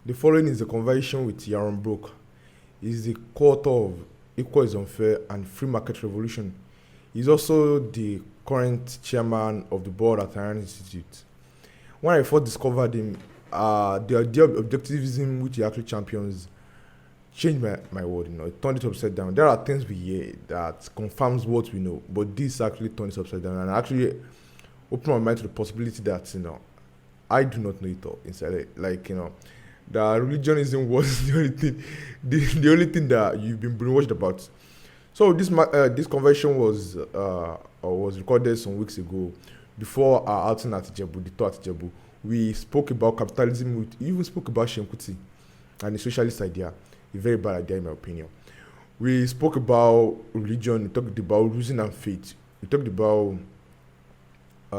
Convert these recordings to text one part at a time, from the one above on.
The following is a conversation with Yaron Brook. He is the co-author of Equal is Unfair and Free Market Revolution. He's also the current chairman of the board at Ayn Rand Institute. When I first discovered him, the idea of objectivism, which he actually champions, changed my world. It turned it upside down. There are things we hear that confirms what we know, but this actually turned it upside down and actually opened my mind to the possibility that I do not know it all inside it. That religionism was the only thing, the only thing that you've been brainwashed about. So this conversation was recorded some weeks ago, before our outing at Jebu, the tour at Jebu. We spoke about capitalism. We even spoke about Shenkuti and the socialist idea, a very bad idea in my opinion. We spoke about religion. We talked about reason and faith. We talked about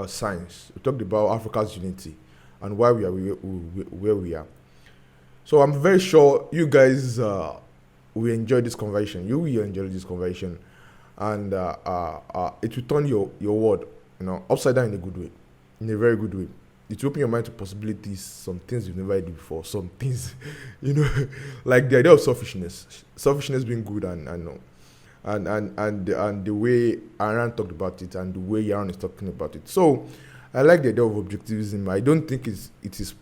science. We talked about Africa's unity and why we are where we are. So I'm very sure you guys will enjoy this conversation. You will enjoy this conversation, and it will turn your world, upside down in a good way, in a very good way. It will open your mind to possibilities, some things you've never did before, some things, like the idea of selfishness being good, and the way Ayn talked about it, and the way Yaron is talking about it. So I like the idea of objectivism. I don't think it is.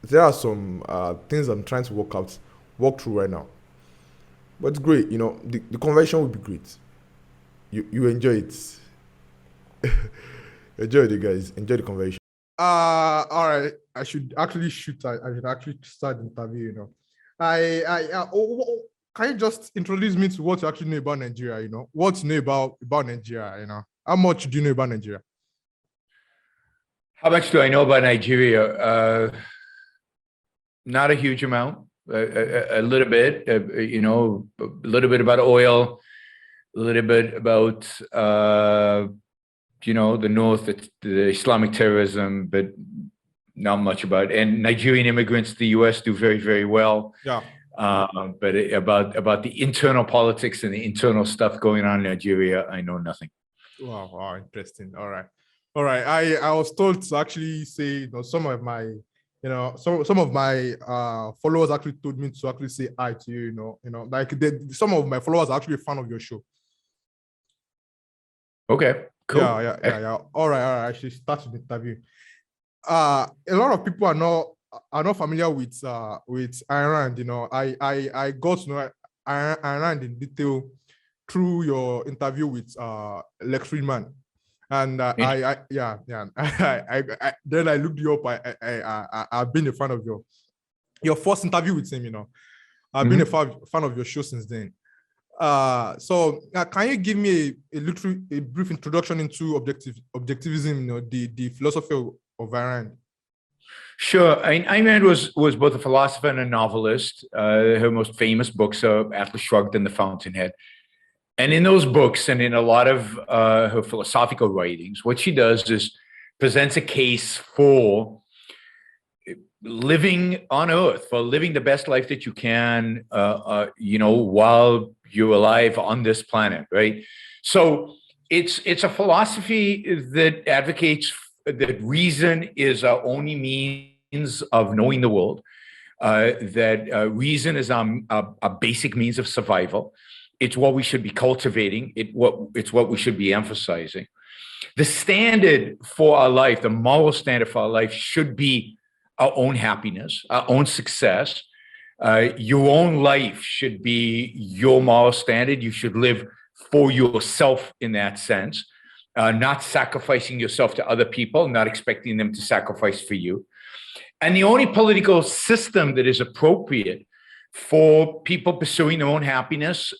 There are some things I'm trying to work through right now. But it's great, the conversation will be great. You enjoy it. Enjoy it, guys. Enjoy the conversation. All right. I should actually start the interview. Can you just introduce me to what you actually know about Nigeria? What you know about Nigeria? How much do you know about Nigeria? How much do I know about Nigeria? Not a huge amount. A little bit. A little bit about oil. A little bit about the North, the Islamic terrorism, but not much about it. And Nigerian immigrants to the U.S. do very, very well. Yeah. But about the internal politics and the internal stuff going on in Nigeria, I know nothing. Wow, interesting. All right. I was told to actually say, some of my, some of my followers actually told me to actually say hi to you. Some of my followers are actually a fan of your show. Okay. Cool. Yeah. All right. I should start the interview. A lot of people are not familiar with Ayn Rand. I got to know Ayn Rand in detail through your interview with Lex Friedman, and then I looked you up. I've been a fan of your first interview with him. I've been a fan of your show since then. So can you give me a brief introduction into objectivism, the philosophy of Ayn Rand? Sure. Ayn Rand was both a philosopher and a novelist. Her most famous books are Atlas Shrugged and The Fountainhead. And in those books and in a lot of her philosophical writings, what she does is presents a case for living on Earth, for living the best life that you can, while you're alive on this planet, right? So it's a philosophy that advocates that reason is our only means of knowing the world, that reason is a basic means of survival. It's what we should be cultivating. It's what we should be emphasizing. The standard for our life, the moral standard for our life, should be our own happiness, our own success. Your own life should be your moral standard. You should live for yourself in that sense, not sacrificing yourself to other people, not expecting them to sacrifice for you. And the only political system that is appropriate for people pursuing their own happiness,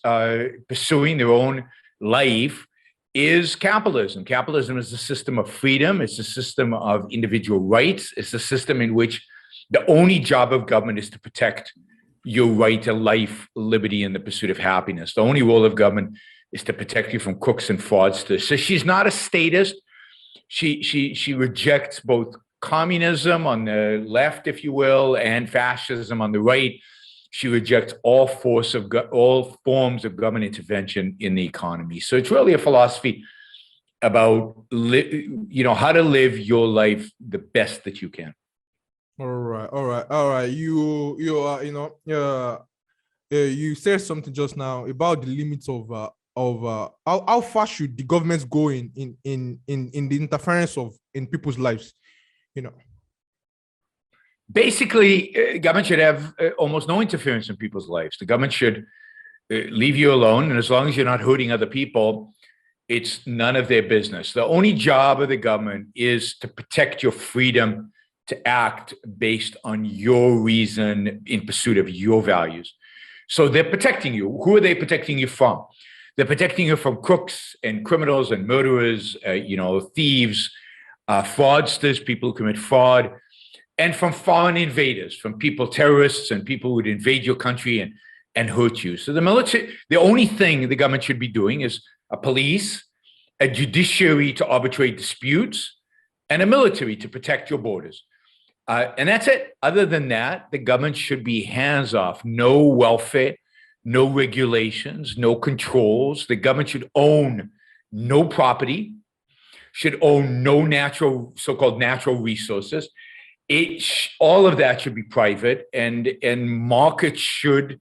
pursuing their own life, is capitalism. Capitalism is a system of freedom. It's a system of individual rights. It's a system in which the only job of government is to protect your right to life, liberty, and the pursuit of happiness. The only role of government is to protect you from crooks and fraudsters. So she's not a statist. She rejects both communism on the left, if you will, and fascism on the right. She rejects all forms of government intervention in the economy. So it's really a philosophy about how to live your life the best that you can. all right. You said something just now about the limits of how far should the governments go in the interference of in people's lives, you know. Basically, government should have almost no interference in people's lives. The government should leave you alone, and as long as you're not hurting other people, it's none of their business. The only job of the government is to protect your freedom to act based on your reason in pursuit of your values. So they're protecting you. Who are they protecting you from? They're protecting you from crooks and criminals and murderers, thieves, fraudsters, people who commit fraud, and from foreign invaders, from people, terrorists, and people who would invade your country and hurt you. So the military, the only thing the government should be doing is a police, a judiciary to arbitrate disputes, and a military to protect your borders. And that's it. Other than that, the government should be hands off. No welfare, no regulations, no controls. The government should own no property, should own no so-called natural resources. All of that should be private, and markets should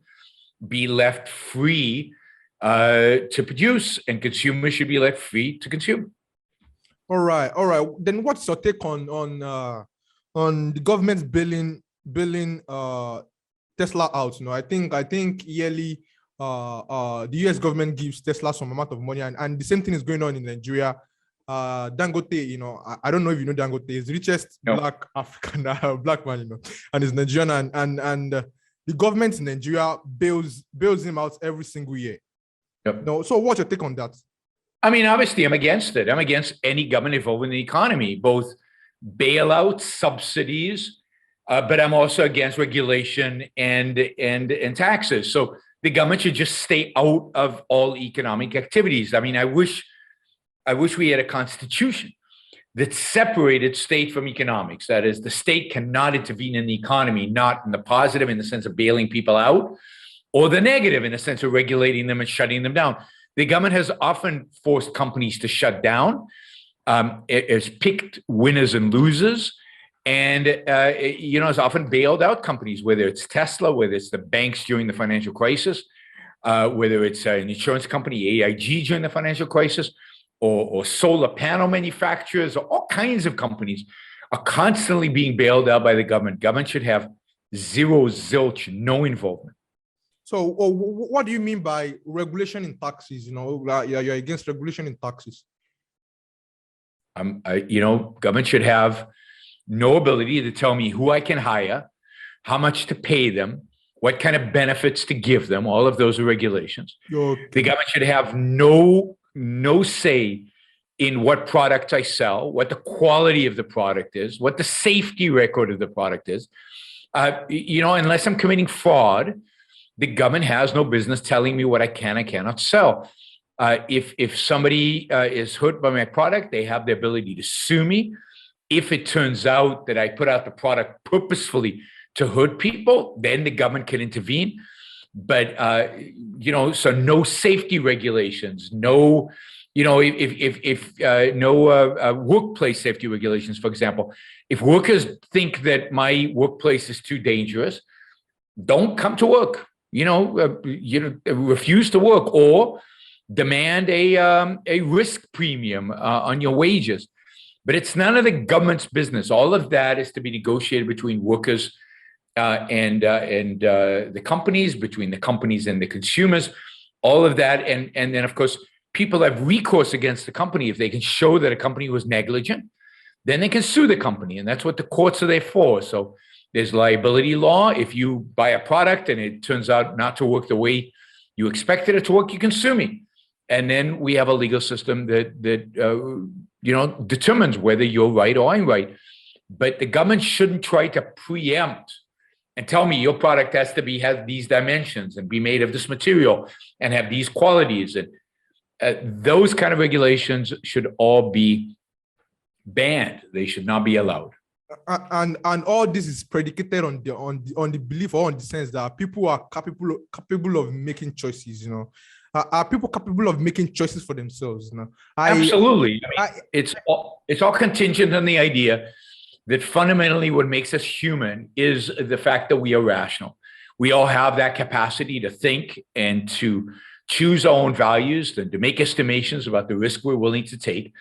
be left free to produce, and consumers should be left free to consume. All right. Then what's your take on the government's bailing Tesla out? I think yearly the US government gives Tesla some amount of money, and the same thing is going on in Nigeria. Dangote, I don't know if you know Dangote, is the richest black African black man, and he's Nigerian, and the government in Nigeria bails him out every single year. Yep. So what's your take on that? I mean, obviously, I'm against it. I'm against any government involved in the economy, both bailouts, subsidies, but I'm also against regulation and taxes. So the government should just stay out of all economic activities. I mean, I wish we had a constitution that separated state from economics. That is, the state cannot intervene in the economy, not in the positive in the sense of bailing people out, or the negative in the sense of regulating them and shutting them down. The government has often forced companies to shut down. It has picked winners and losers, and has often bailed out companies, whether it's Tesla, whether it's the banks during the financial crisis, whether it's an insurance company, AIG, during the financial crisis, or solar panel manufacturers, or all kinds of companies are constantly being bailed out by the government. Government should have zero, zilch, no involvement. So what do you mean by regulation in taxes? You're against regulation in taxes. Government should have no ability to tell me who I can hire, how much to pay them, what kind of benefits to give them. All of those are regulations. Okay. The government should have no say in what product I sell, what the quality of the product is, what the safety record of the product is. Unless I'm committing fraud, the government has no business telling me what I can and cannot sell. If somebody is hurt by my product, they have the ability to sue me. If it turns out that I put out the product purposefully to hurt people, then the government can intervene. But so no safety regulations, no workplace safety regulations. For example, if workers think that my workplace is too dangerous, don't come to work. Refuse to work, or demand a risk premium on your wages. But it's none of the government's business. All of that is to be negotiated between workers and the companies, between the companies and the consumers, all of that. And then, of course, people have recourse against the company. If they can show that a company was negligent, then they can sue the company. And that's what the courts are there for. So there's liability law. If you buy a product and it turns out not to work the way you expected it to work, you can sue me. And then we have a legal system that determines whether you're right or I'm right. But the government shouldn't try to preempt and tell me your product has to have these dimensions and be made of this material and have these qualities. And those kind of regulations should all be banned. They should not be allowed. And all this is predicated on the belief or on the sense that people are capable of making choices. Are people capable of making choices for themselves? Absolutely. It's all contingent on the idea that fundamentally what makes us human is the fact that we are rational. We all have that capacity to think and to choose our own values and to make estimations about the risk we're willing to take.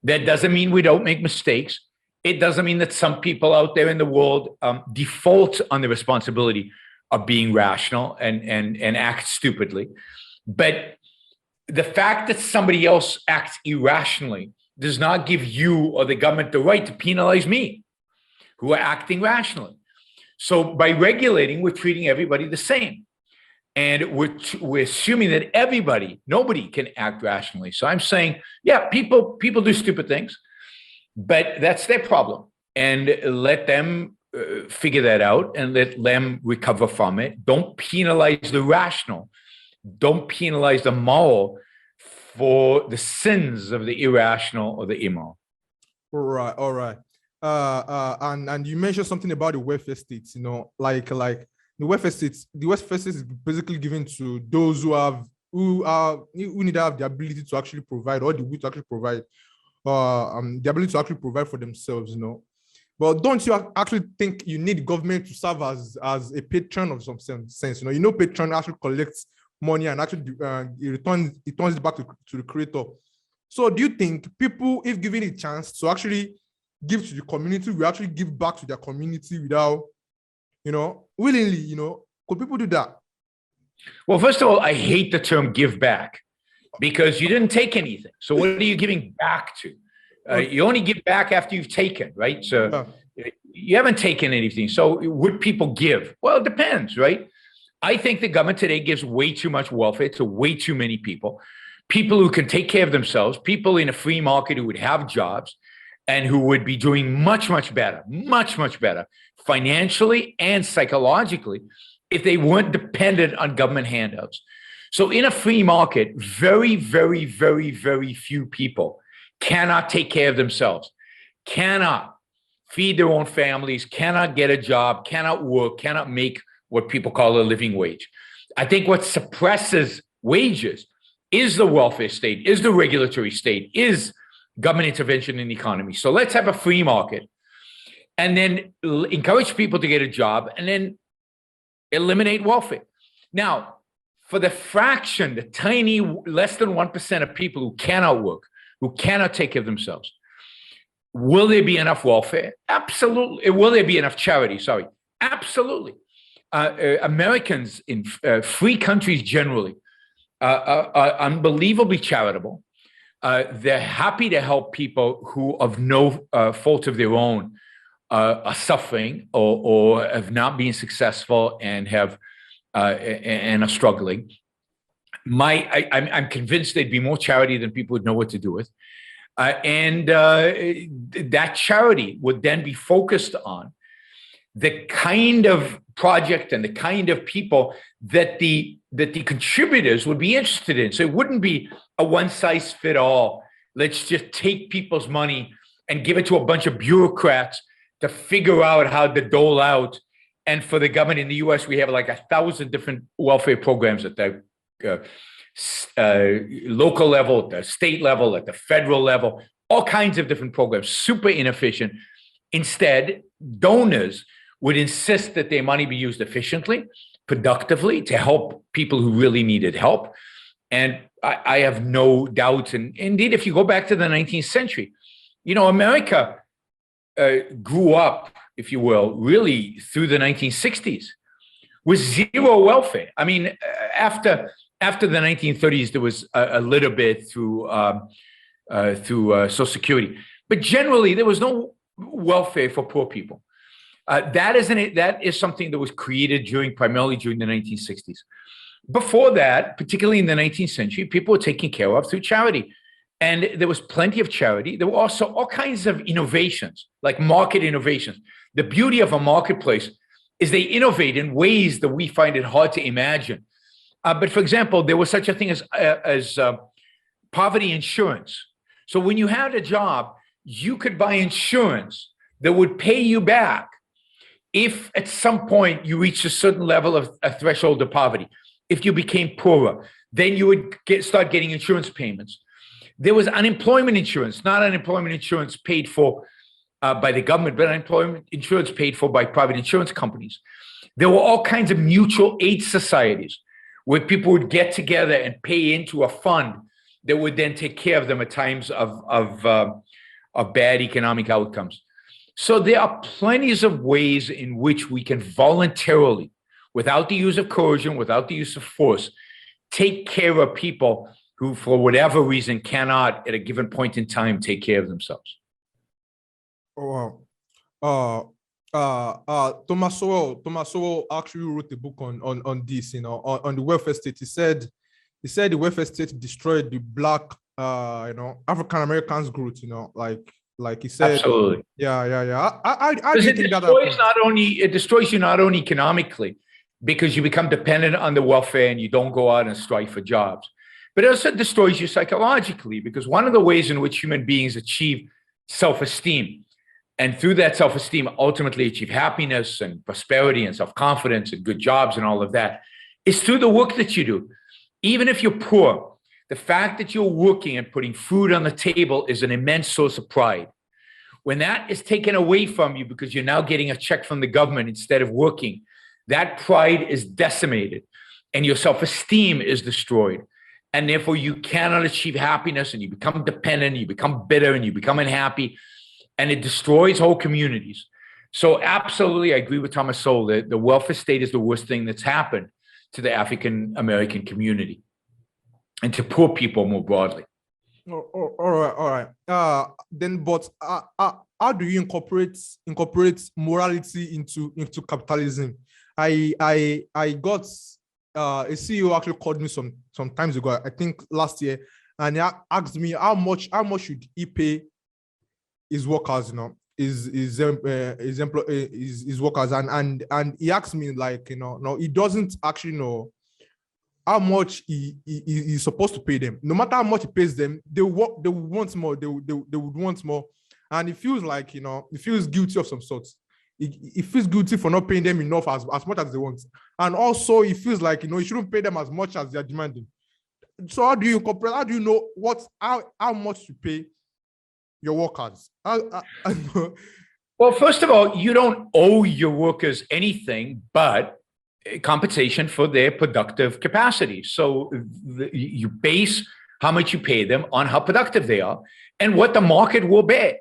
That doesn't mean we don't make mistakes. It doesn't mean that some people out there in the world default on the responsibility of being rational and act stupidly. But the fact that somebody else acts irrationally does not give you or the government the right to penalize me, who are acting rationally. So by regulating, we're treating everybody the same. And we're assuming that nobody can act rationally. So I'm saying, yeah, people do stupid things, but that's their problem. And let them figure that out and let them recover from it. Don't penalize the rational. Don't penalize the moral for the sins of the irrational or the immoral. All right. And you mentioned something about the welfare states, like the welfare states is basically given to those who need to have the ability to actually provide, or the will to actually provide, the ability to actually provide for themselves, But don't you actually think you need government to serve as a patron of some sense? Patron actually collects money and actually returns it back to the creator. So do you think people, if given a chance to actually give to the community, will actually give back to their community without, willingly, could people do that? Well, first of all, I hate the term give back because you didn't take anything. So what are you giving back to? You only give back after you've taken, right? So you haven't taken anything. So would people give? Well, it depends, right? I think the government today gives way too much welfare to way too many people who can take care of themselves, people in a free market who would have jobs and who would be doing much, much better financially and psychologically if they weren't dependent on government handouts. So in a free market, very, very, very, very few people cannot take care of themselves, cannot feed their own families, cannot get a job, cannot work, cannot make what people call a living wage. I think what suppresses wages is the welfare state, is the regulatory state, is government intervention in the economy. So let's have a free market and then encourage people to get a job and then eliminate welfare. Now, for the fraction, the tiny, less than 1% of people who cannot work, who cannot take care of themselves, will there be enough welfare? Absolutely. Will there be enough charity? Sorry. Absolutely. Americans in free countries generally are unbelievably charitable. They're happy to help people who, of no fault of their own, are suffering or have not been successful and are struggling. I'm convinced there'd be more charity than people would know what to do with, and that charity would then be focused on the kind of project and the kind of people that the contributors would be interested in. So it wouldn't be a one-size-fits-all. Let's just take people's money and give it to a bunch of bureaucrats to figure out how to dole out. And for the government in the U.S., we have like 1,000 different welfare programs at the local level, at the state level, at the federal level, all kinds of different programs, super inefficient. Instead, donors would insist that their money be used efficiently, productively, to help people who really needed help. And I have no doubt. And indeed, if you go back to the 19th century, America grew up, if you will, really through the 1960s with zero welfare. I mean, after the 1930s, there was a little bit through Social Security, but generally there was no welfare for poor people. That is something that was created primarily during the 1960s. Before that, particularly in the 19th century, people were taken care of through charity. And there was plenty of charity. There were also all kinds of innovations, like market innovations. The beauty of a marketplace is they innovate in ways that we find it hard to imagine. But for example, there was such a thing as poverty insurance. So when you had a job, you could buy insurance that would pay you back if at some point you reached a certain level of a threshold of poverty. If you became poorer, then you would start getting insurance payments. There was unemployment insurance, not unemployment insurance paid for by the government, but unemployment insurance paid for by private insurance companies. There were all kinds of mutual aid societies where people would get together and pay into a fund that would then take care of them at times of bad economic outcomes. So there are plenty of ways in which we can voluntarily, without the use of coercion, without the use of force, take care of people who, for whatever reason, cannot at a given point in time take care of themselves. Oh, wow. Thomas Sowell actually wrote a book on this, on the welfare state. He said the welfare state destroyed the Black, African Americans' growth. Like he said. Absolutely. Yeah. How do you think that it destroys you not only economically, because you become dependent on the welfare and you don't go out and strive for jobs, but it also destroys you psychologically, because one of the ways in which human beings achieve self-esteem, and through that self-esteem ultimately achieve happiness and prosperity and self-confidence and good jobs and all of that, is through the work that you do. Even if you're poor, the fact that you're working and putting food on the table is an immense source of pride. When that is taken away from you because you're now getting a check from the government instead of working, that pride is decimated and your self-esteem is destroyed. And therefore you cannot achieve happiness, and you become dependent, you become bitter, and you become unhappy, and it destroys whole communities. So absolutely, I agree with Thomas Sowell that the welfare state is the worst thing that's happened to the African American community and to poor people more broadly. All right. But how do you incorporate morality into capitalism? I got a CEO actually called me some times ago, I think last year, and he asked me how much should he pay his workers, his workers, and he asked me, like, no, he doesn't actually know how much he's supposed to pay them. No matter how much he pays them, they want more. They would want more, and he feels like, he feels guilty of some sort. He feels guilty for not paying them enough as much as they want, and also he feels like, he shouldn't pay them as much as they are demanding. So how do you compare? How do you know how much to pay your workers? Well, first of all, you don't owe your workers anything but compensation for their productive capacity. So you base how much you pay them on how productive they are and what the market will bear.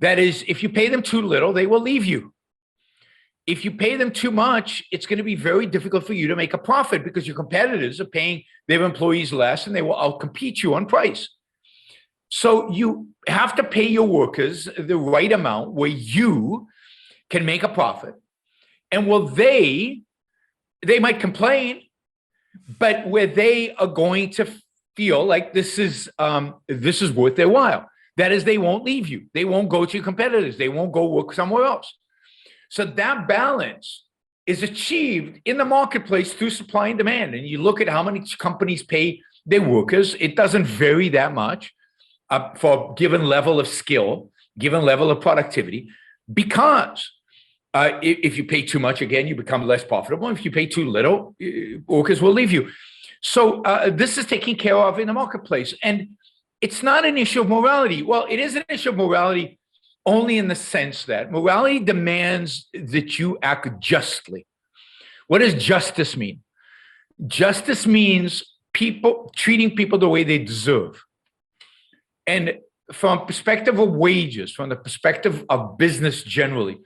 That is, if you pay them too little, they will leave you. If you pay them too much, it's going to be very difficult for you to make a profit, because your competitors are paying their employees less and they will outcompete you on price. So you have to pay your workers the right amount where you can make a profit. And they might complain, but where they are going to feel like this is worth their while. That is, they won't leave you. They won't go to your competitors. They won't go work somewhere else. So that balance is achieved in the marketplace through supply and demand. And you look at how many companies pay their workers, it doesn't vary that much for a given level of skill, given level of productivity, because if you pay too much, again, you become less profitable. If you pay too little, workers will leave you. So this is taken care of in the marketplace. And it's not an issue of morality. Well, it is an issue of morality only in the sense that morality demands that you act justly. What does justice mean? Justice means treating people the way they deserve. And from a perspective of wages, from the perspective of business generally,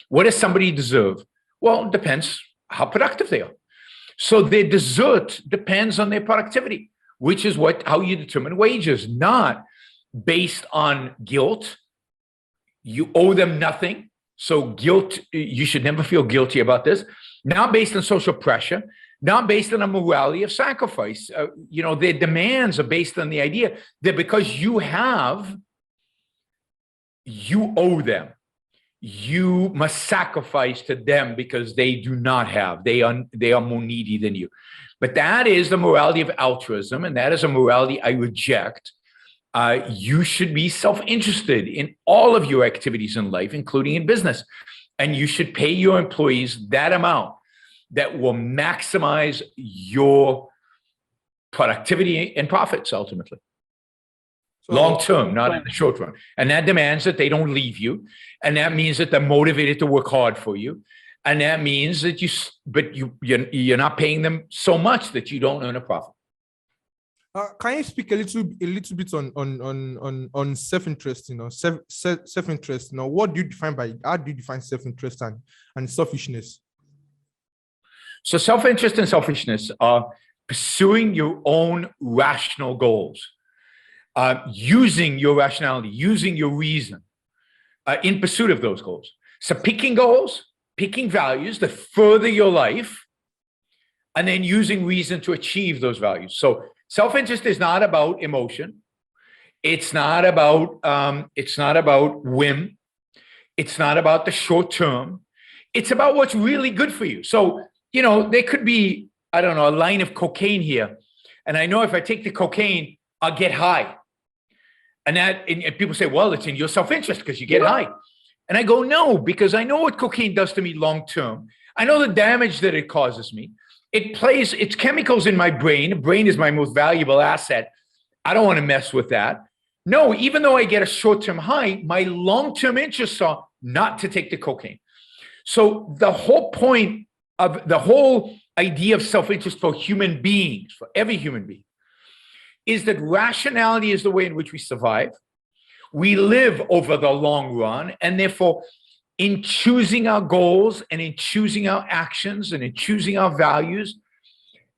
what does somebody deserve? Well, it depends how productive they are. So their desert depends on their productivity, which is how you determine wages, not based on guilt. You owe them nothing. So guilt, you should never feel guilty about this. Not based on social pressure, not based on a morality of sacrifice. Their demands are based on the idea that because you have, you owe them. You must sacrifice to them because they do not have. They are more needy than you. But that is the morality of altruism, and that is a morality I reject. You should be self-interested in all of your activities in life, including in business. And you should pay your employees that amount that will maximize your productivity and profits ultimately. long term, not in the short run. And that demands that they don't leave you. And that means that they're motivated to work hard for you. And that means that you're not paying them so much that you don't earn a profit. Can you speak a little bit on self-interest? Self-interest. What do you define how do you define self-interest and selfishness? So self-interest and selfishness are pursuing your own rational goals, using your rationality, using your reason in pursuit of those goals. So picking goals, picking values that further your life, and then using reason to achieve those values. So self-interest is not about emotion. It's not about whim. It's not about the short term. It's about what's really good for you. So, there could be, I don't know, a line of cocaine here. And I know if I take the cocaine, I'll get high. And people say, well, it's in your self-interest because you get high. And I go, no, because I know what cocaine does to me long-term. I know the damage that it causes me. It's chemicals in my brain. The brain is my most valuable asset. I don't want to mess with that. No, even though I get a short-term high, my long-term interests are not to take the cocaine. So the whole point of the whole idea of self-interest for human beings, for every human being, is that rationality is the way in which we survive. We live over the long run, and therefore, in choosing our goals and in choosing our actions and in choosing our values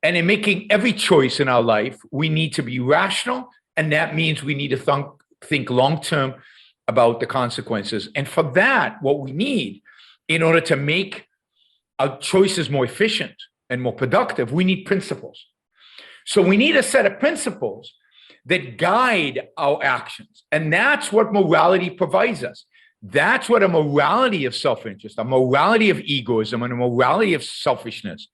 and in making every choice in our life, we need to be rational, and that means we need to think long-term about the consequences. And for that, what we need, in order to make our choices more efficient and more productive, we need principles. So we need a set of principles that guide our actions. And that's what morality provides us. That's what a morality of self-interest, a morality of egoism, and a morality of selfishness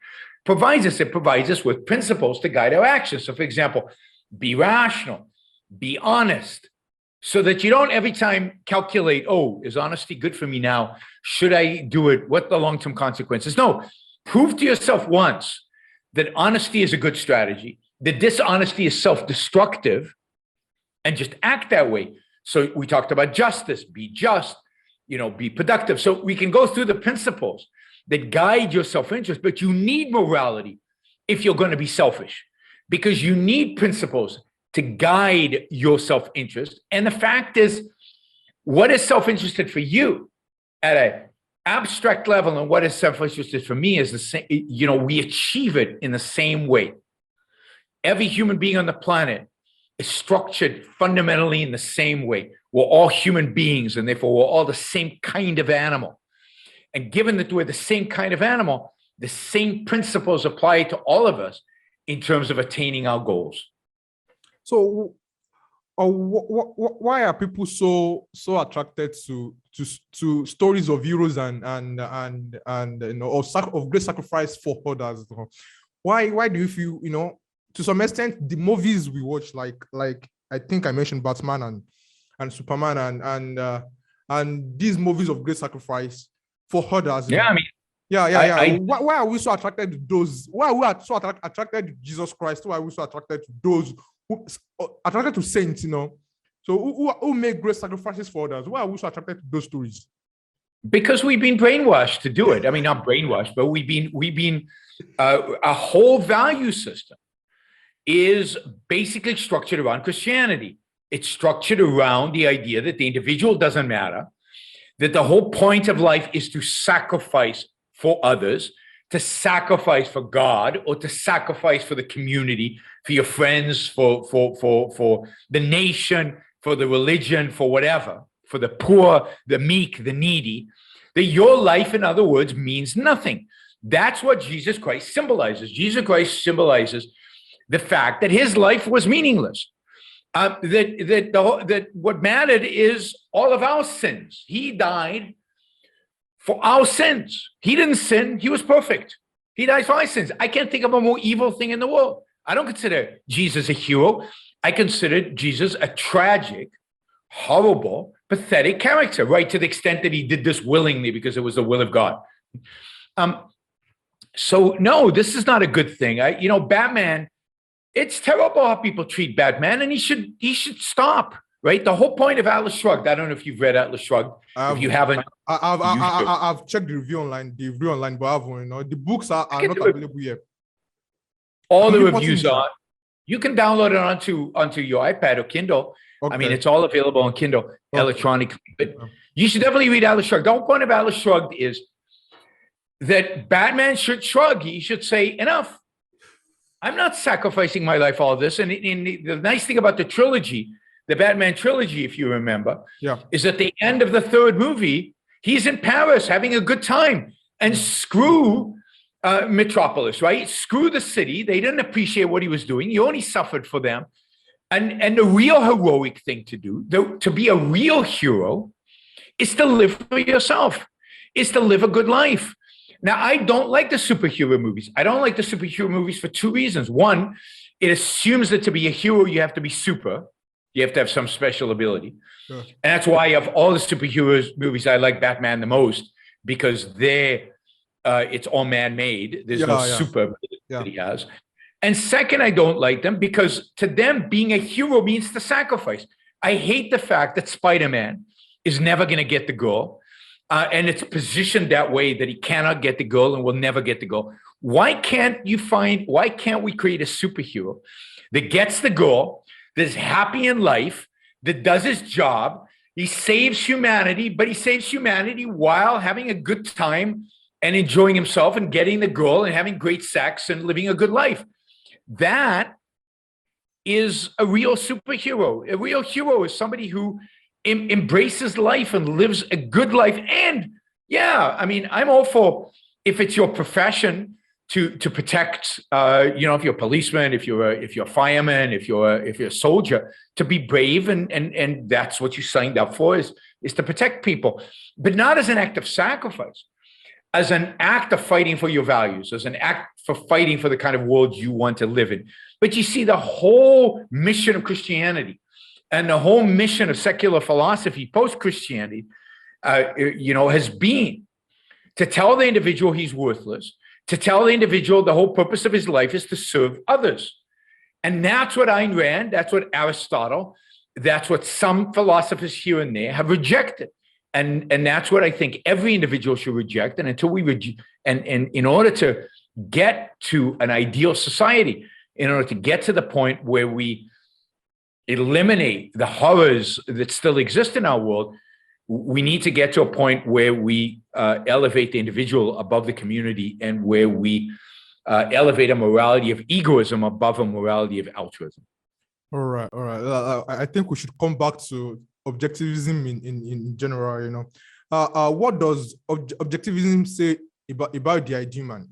provides us. It provides us with principles to guide our actions. So, for example, be rational, be honest, so that you don't every time calculate, oh, is honesty good for me now? Should I do it? What the long-term consequences? No, prove to yourself once that honesty is a good strategy, that dishonesty is self-destructive, and just act that way. So we talked about justice, be just, be productive. So we can go through the principles that guide your self-interest, but you need morality if you're going to be selfish, because you need principles to guide your self-interest. And the fact is, what is self-interested for you at an abstract level and what is self-interested for me is the same. We achieve it in the same way. Every human being on the planet is structured fundamentally in the same way. We're all human beings, and therefore we're all the same kind of animal. And given that we're the same kind of animal, the same principles apply to all of us in terms of attaining our goals. So, why are people so attracted to stories of heroes and of great sacrifice for others? Why do you feel to some extent the movies we watch, like I think I mentioned Batman and Superman and these movies of great sacrifice for others? Why are we so attracted to those? Why are we so attracted to Jesus Christ? Why are we so attracted to those who attracted to saints? So who make great sacrifices for others? Why are we so attracted to those stories? Because we've been brainwashed to do it. I mean, not brainwashed, but we've been a whole value system is basically structured around Christianity. It's structured around the idea that the individual doesn't matter, that the whole point of life is to sacrifice for others, to sacrifice for God, or to sacrifice for the community, for your friends, for the nation, for the religion, for whatever, for the poor, the meek, the needy, that your life, in other words, means nothing. That's what Jesus Christ symbolizes. Jesus Christ symbolizes the fact that his life was meaningless. That what mattered is all of our sins. He died for our sins. He didn't sin. He was perfect. He died for our sins. I can't think of a more evil thing in the world. I don't consider Jesus a hero. I consider Jesus a tragic, horrible, pathetic character, right? To the extent that he did this willingly because it was the will of God. So no, this is not a good thing. Batman, it's terrible how people treat Batman, and he should stop. right? The whole point of Atlas Shrugged, I don't know if you've read Atlas Shrugged. If you haven't, I've checked the review online, but I haven't. The books are not available yet. All the reviews are. You can download it onto your iPad or Kindle. Okay. I mean, it's all available on Kindle electronically. But you should definitely read Atlas Shrugged. The whole point of Atlas Shrugged is that Batman should shrug. He should say, enough. I'm not sacrificing my life all this. And the nice thing about the trilogy, the Batman trilogy, if you remember, is at the end of the third movie, he's in Paris having a good time. And screw Metropolis, right? Screw the city. They didn't appreciate what he was doing. He only suffered for them. And the real heroic thing to do, to be a real hero, is to live for yourself. Is to live a good life. Now, I don't like the superhero movies. I don't like the superhero movies for two reasons. One, it assumes that to be a hero, you have to be super. You have to have some special ability. Sure. And that's why of all the superheroes movies, I like Batman the most, because it's all man-made. There's no super that he has. And second, I don't like them because to them, being a hero means to sacrifice. I hate the fact that Spider-Man is never going to get the girl. And it's positioned that way that he cannot get the girl and will never get the girl. Why can't we create a superhero that gets the girl, that's happy in life, that does his job? He saves humanity, but he saves humanity while having a good time and enjoying himself and getting the girl and having great sex and living a good life. That is a real superhero. A real hero is somebody who embraces life and lives a good life. And I mean, I'm all for, if it's your profession to protect, if you're a policeman, if you're a fireman, if you're a soldier, to be brave and that's what you signed up for is to protect people, but not as an act of sacrifice, as an act of fighting for your values, as an act for fighting for the kind of world you want to live in. But you see, the whole mission of Christianity and the whole mission of secular philosophy post-Christianity, has been to tell the individual he's worthless, to tell the individual the whole purpose of his life is to serve others. And that's what Ayn Rand, that's what Aristotle, that's what some philosophers here and there have rejected. And that's what I think every individual should reject. And until and in order to get to an ideal society, in order to get to the point where we eliminate the horrors that still exist in our world, we need to get to a point where we elevate the individual above the community and where we elevate a morality of egoism above a morality of altruism. All right. I think we should come back to objectivism in general. What does objectivism say about the ideal man?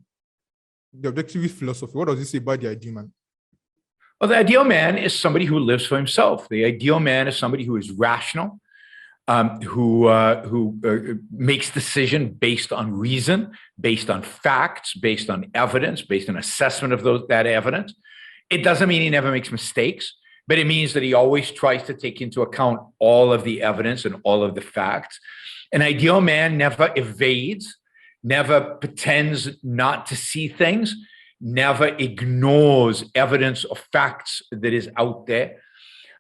The objectivist philosophy, what does it say about the ideal man? Well, the ideal man is somebody who lives for himself. The ideal man is somebody who is rational, who makes decision based on reason, based on facts, based on evidence, based on assessment of that evidence. It doesn't mean he never makes mistakes, but it means that he always tries to take into account all of the evidence and all of the facts. An ideal man never evades, never pretends not to see things, never ignores evidence or facts that is out there,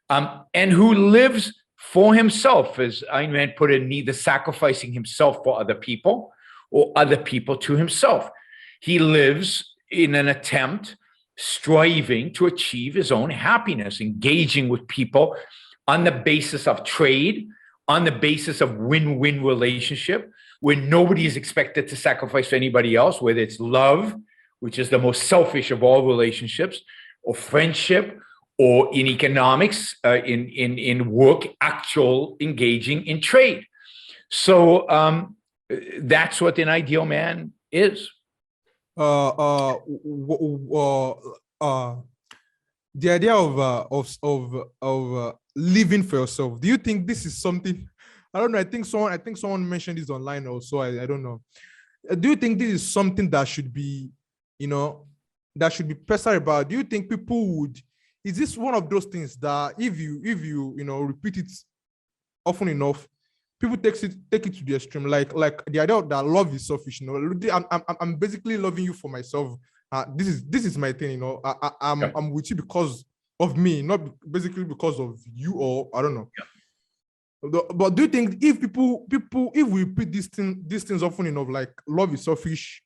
and who lives for himself, as Ayn Rand put it, neither sacrificing himself for other people or other people to himself. He lives in an attempt, striving to achieve his own happiness, engaging with people on the basis of trade, on the basis of win-win relationship, where nobody is expected to sacrifice for anybody else, whether it's love, which is the most selfish of all relationships, or friendship, or in economics, in work, actual engaging in trade. So that's what an ideal man is. The idea of living for yourself. Do you think this is something? I don't know. I think someone mentioned this online also. I don't know. Do you think this is something that should be, that should be pressed about? Do you think people would? Is this one of those things that if you repeat it often enough, people take it to the extreme? Like the idea that love is selfish. I'm basically loving you for myself. This is my thing. I'm with you because of me, not basically because of you, or I don't know. But do you think if people, if we repeat these things often enough, like love is selfish,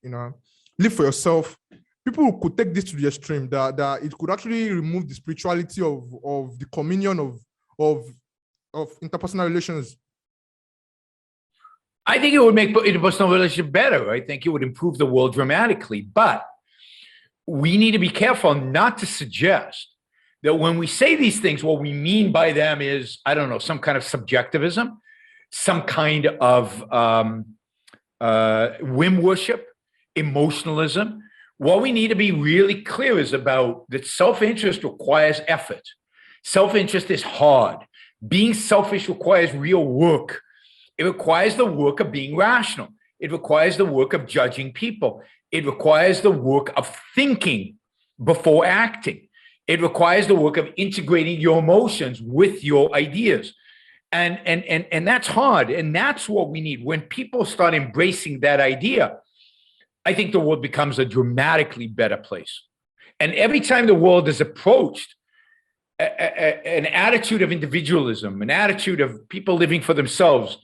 live for yourself, people could take this to the extreme that it could actually remove the spirituality of the communion of interpersonal relations? I think it would make interpersonal relationship better. I think it would improve the world dramatically. But we need to be careful not to suggest that when we say these things, what we mean by them is, I don't know, some kind of subjectivism, some kind of whim worship, emotionalism. What we need to be really clear is about that self-interest requires effort. Self-interest is hard. Being selfish requires real work. It requires the work of being rational. It requires the work of judging people. It requires the work of thinking before acting. It requires the work of integrating your emotions with your ideas. And that's hard. And that's what we need. When people start embracing that idea, I think the world becomes a dramatically better place. And every time the world is approached, an attitude of individualism, an attitude of people living for themselves,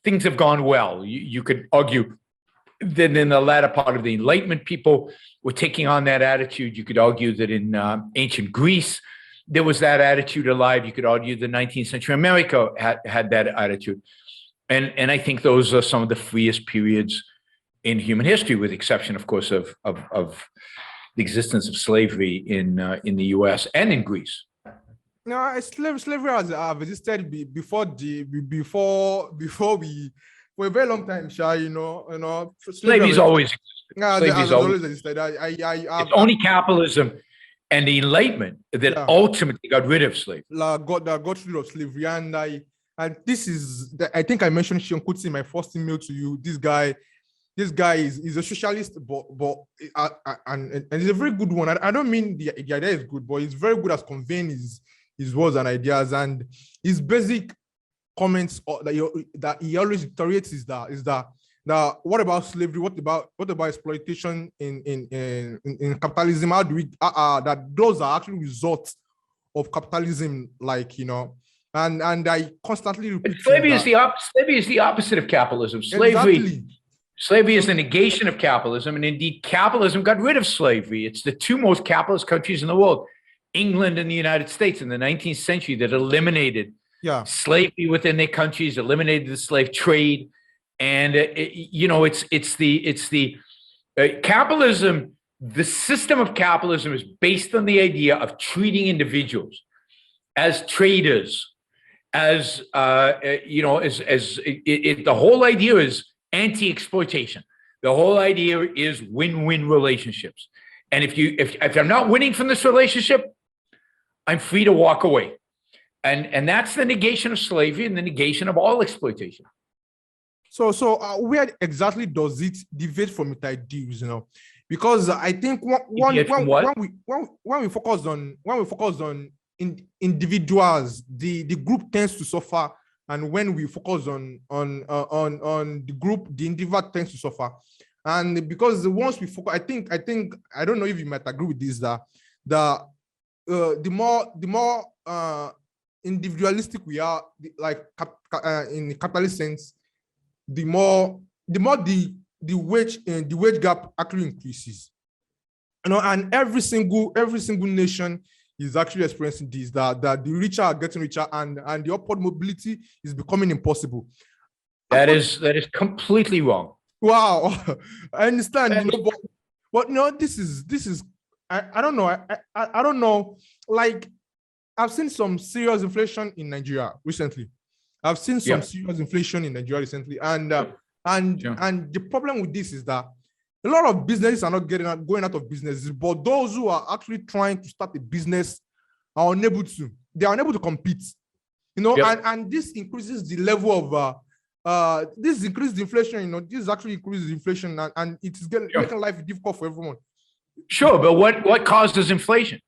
things have gone well. You could argue that in the latter part of the Enlightenment, people were taking on that attitude. You could argue that in ancient Greece, there was that attitude alive. You could argue the 19th century America had that attitude. And I think those are some of the freest periods in human history, with the exception, of course, of the existence of slavery in the U.S. and in Greece. No, slavery has existed before we for a very long time, Shah. Slavery's always existed. Slavery's always existed. It's only capitalism and the Enlightenment that ultimately got rid of slavery. Got rid of slavery, and this is I think I mentioned Sean Kutsi in my first email to you. This guy is a socialist, but and he's a very good one. I don't mean the idea is good, but he's very good at conveying his words and ideas, and his basic comments that he always reiterates is that what about slavery? What about exploitation in capitalism? How do we that those are actually results of capitalism, and I constantly repeat. Slavery is the opposite of capitalism. Slavery is the negation of capitalism, and indeed, capitalism got rid of slavery. It's the two most capitalist countries in the world, England and the United States, in the 19th century, that eliminated slavery within their countries, eliminated the slave trade, and it's the capitalism. The system of capitalism is based on the idea of treating individuals as traders, the whole idea is anti-exploitation. The whole idea is win-win relationships. And if I'm not winning from this relationship, I'm free to walk away. And that's the negation of slavery and the negation of all exploitation. So where exactly does it deviate from its ideals? Because I think when we focus on individuals, the group tends to suffer. And when we focus on the group, the individual tends to suffer. And because once we focus, I don't know if you might agree with this, that the more individualistic we are, in the capitalist sense, the more the wage gap actually increases. And every single nation is actually experiencing this, that the richer are getting richer, and the upward mobility is becoming impossible. That is completely wrong. Wow. I understand, but this is I don't know. I don't know. Like, I've seen some serious inflation in Nigeria recently. And the problem with this is that a lot of businesses are not going out of business, but those who are actually trying to start a business are unable to. They are unable to compete. And this increases the level of this increases inflation. This actually increases inflation, and it is making life difficult for everyone. Sure, but what causes inflation?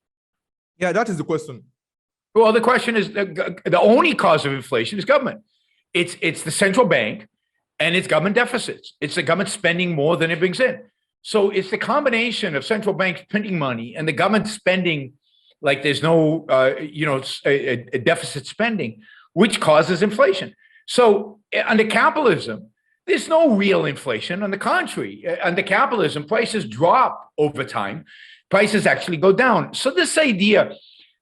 Yeah, that is the question. Well, the question is the only cause of inflation is government. It's the central bank. And it's government deficits. It's the government spending more than it brings in. So it's the combination of central banks printing money and the government spending like there's no, a deficit spending, which causes inflation. So under capitalism, there's no real inflation. On the contrary, under capitalism, prices drop over time. Prices actually go down. So this idea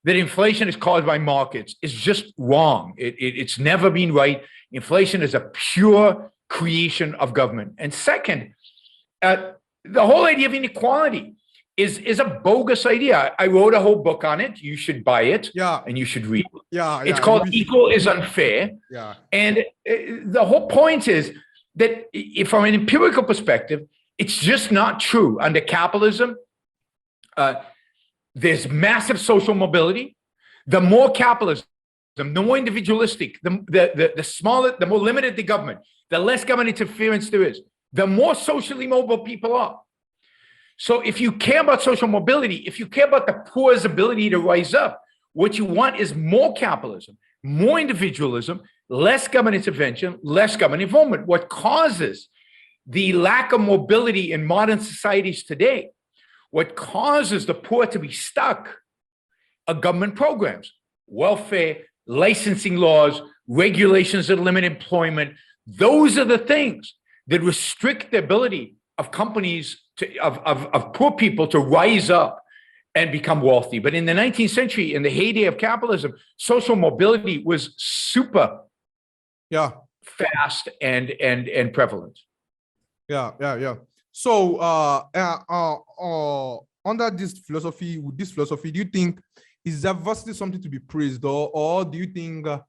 that inflation is caused by markets is just wrong. It's never been right. Inflation is a pure creation of government. And second, the whole idea of inequality is a bogus idea. I wrote a whole book on it. You should buy it. Yeah. And you should read it. Yeah. It's called Equal is Unfair. Yeah. And the whole point is that from an empirical perspective, it's just not true. Under capitalism, there's massive social mobility. The more capitalism, the more individualistic, the smaller, the more limited the government, the less government interference there is, the more socially mobile people are. So if you care about social mobility, if you care about the poor's ability to rise up, what you want is more capitalism, more individualism, less government intervention, less government involvement. What causes the lack of mobility in modern societies today, what causes the poor to be stuck are government programs, welfare, licensing laws, regulations that limit employment. Those are the things that restrict the ability of companies of poor people to rise up and become wealthy. But in the 19th century, in the heyday of capitalism, social mobility was super fast and prevalent. Yeah. So under this philosophy, do you think is diversity something to be praised, or do you think do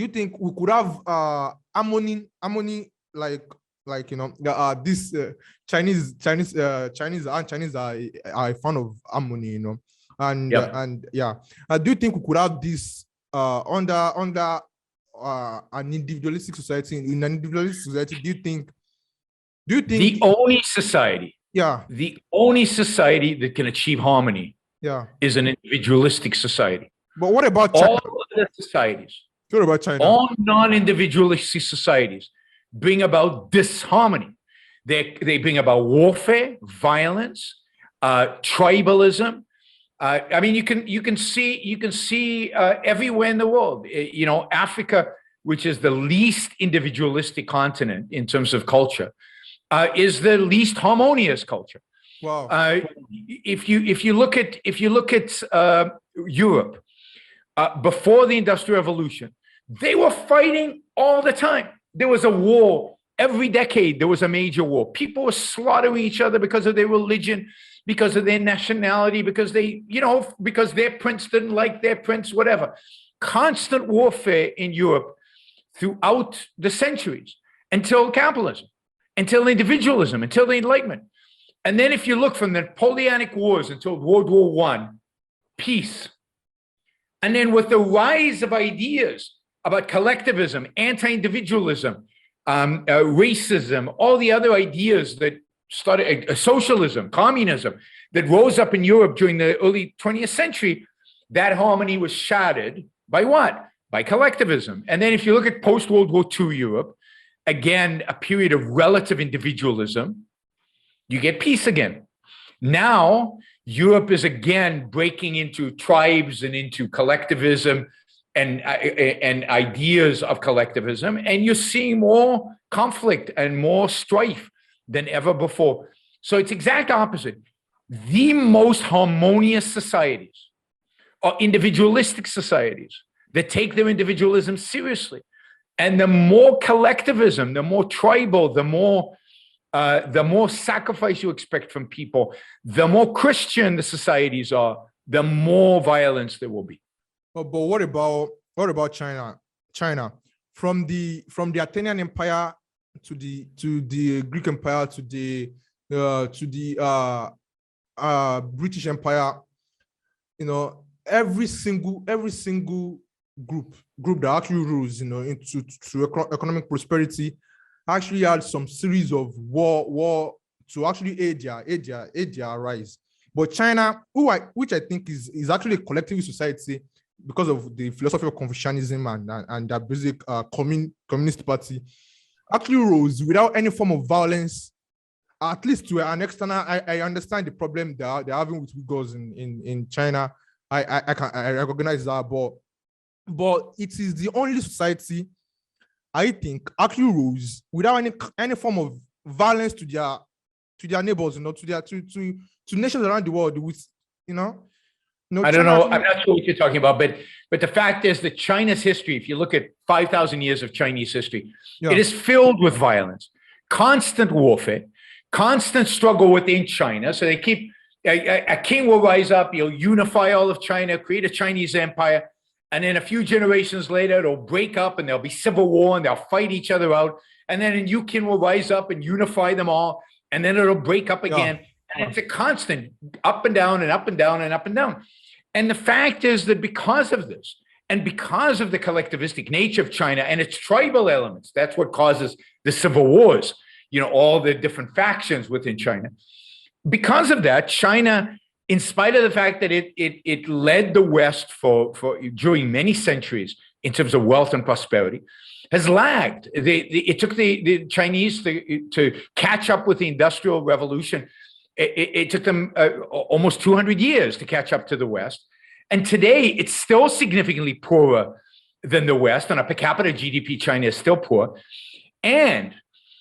you think we could have harmony like this Chinese are a fan of harmony, and do you think we could have this under an individualistic society? In an individualistic society, do you think the only society that can achieve harmony is an individualistic society? But what about China? All other societies, what about China? All non-individualistic societies bring about disharmony. They bring about warfare, violence, tribalism. I mean, you can see everywhere in the world. Africa, which is the least individualistic continent in terms of culture, is the least harmonious culture. Wow. If you look at Europe before the Industrial Revolution, they were fighting all the time. There was a war every decade. There was a major war. People were slaughtering each other because of their religion, because of their nationality, because their prince didn't like their prince, whatever. Constant warfare in Europe throughout the centuries until capitalism, until individualism, until the Enlightenment. And then if you look from the Napoleonic Wars until World War I, peace. And then with the rise of ideas about collectivism, anti-individualism, racism, all the other ideas that started, socialism, communism, that rose up in Europe during the early 20th century, that harmony was shattered by what? By collectivism. And then if you look at post-World War II Europe, again, a period of relative individualism, you get peace again. Now, Europe is again breaking into tribes and into collectivism and ideas of collectivism, and you're seeing more conflict and more strife than ever before. So it's exact opposite. The most harmonious societies are individualistic societies that take their individualism seriously. And the more collectivism, the more tribal, the more sacrifice you expect from people, the more Christian the societies are, the more violence there will be. But what about China? China, from the Athenian Empire to the Greek Empire to the British Empire, every single group that actually rules, into economic prosperity, actually had some series of war to actually aid their rise. But China, which I think is actually a collectivist society because of the philosophy of Confucianism and that basic communist party, actually rose without any form of violence at least to an extent, I understand the problem they're having with Uyghurs in China. I recognize that, but it is the only society I think actually rules without any form of violence to their neighbors, to nations around the world with, I don't know. I'm not sure what you're talking about, but the fact is that China's history, if you look at 5,000 years of Chinese history, it is filled with violence, constant warfare, constant struggle within China. So they keep, a king will rise up, he'll unify all of China, create a Chinese empire. And then a few generations later, it'll break up and there'll be civil war and they'll fight each other out. And then a new king will rise up and unify them all. And then it'll break up again. And it's a constant up and down and up and down and up and down. And the fact is that because of this, and because of the collectivistic nature of China and its tribal elements, that's what causes the civil wars, all the different factions within China. Because of that, China, in spite of the fact that it led the West for during many centuries in terms of wealth and prosperity, has lagged. It took the Chinese to catch up with the Industrial Revolution. It took them almost 200 years to catch up to the West. And today, it's still significantly poorer than the West. On a per capita GDP, China is still poor. And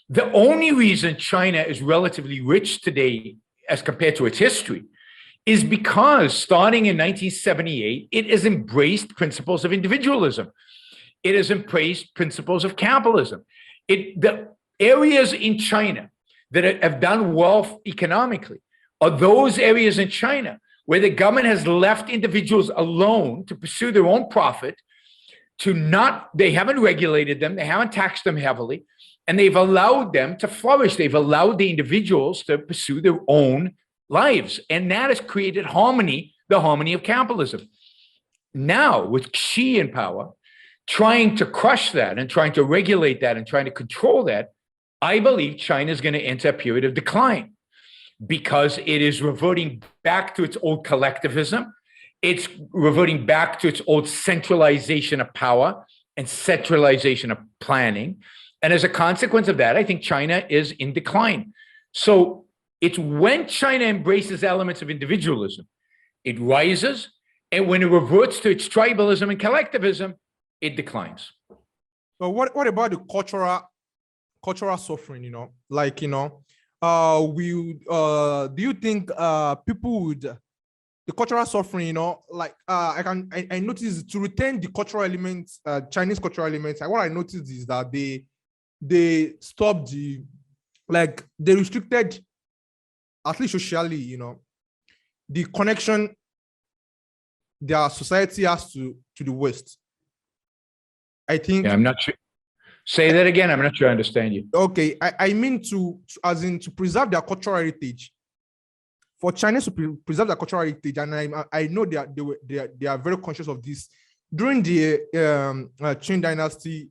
the only reason China is relatively rich today as compared to its history is because starting in 1978, it has embraced principles of individualism. It has embraced principles of capitalism. The areas in China that have done well economically are those areas in China where the government has left individuals alone to pursue their own profit, they haven't regulated them, they haven't taxed them heavily, and they've allowed them to flourish. They've allowed the individuals to pursue their own lives. And that has created harmony, the harmony of capitalism. Now, with Xi in power, trying to crush that and trying to regulate that and trying to control that, I believe China is going to enter a period of decline because it is reverting back to its old collectivism. It's reverting back to its old centralization of power and centralization of planning. And as a consequence of that, I think China is in decline. So it's when China embraces elements of individualism, it rises. And when it reverts to its tribalism and collectivism, it declines. But what about the cultural suffering, do you think people would, the cultural suffering, I noticed to retain the cultural elements, Chinese cultural elements, what I noticed is that they stopped they restricted, at least socially, the connection their society has to the West. I think. Yeah, I'm not sure. Say that again. I'm not sure I understand you. Okay, I mean to preserve their cultural heritage. For Chinese to preserve their cultural heritage, and I know they are very conscious of this. During the Qing dynasty,